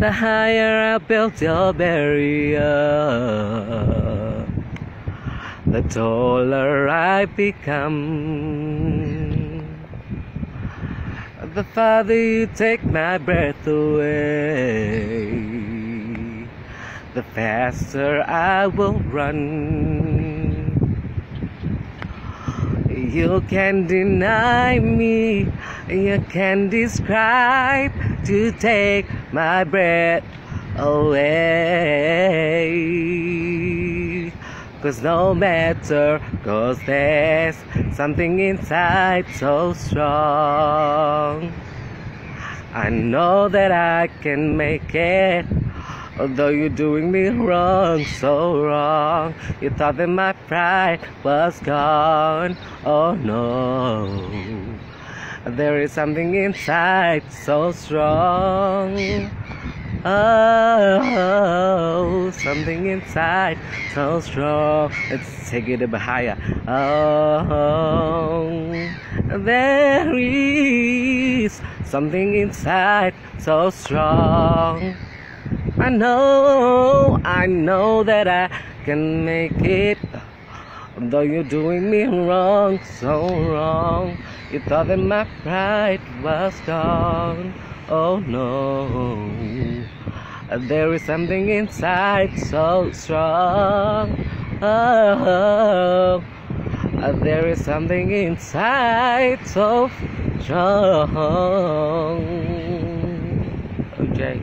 the higher I build your barrier, the taller I become. The farther you take my breath away, the faster I will run. You can deny me, you can describe to take my breath away. 'Cause no matter, 'cause there's something inside so strong. I know that I can make it, although you're doing me wrong, so wrong. You thought that my pride was gone. Oh no, there is something inside so strong. Oh, something inside so strong. Let's take it a bit higher. Oh, there is something inside so strong. I know that I can make it, though you're doing me wrong, so wrong. You thought that my pride was gone. Oh no, there is something inside so strong. Oh, there is something inside so strong. Okay.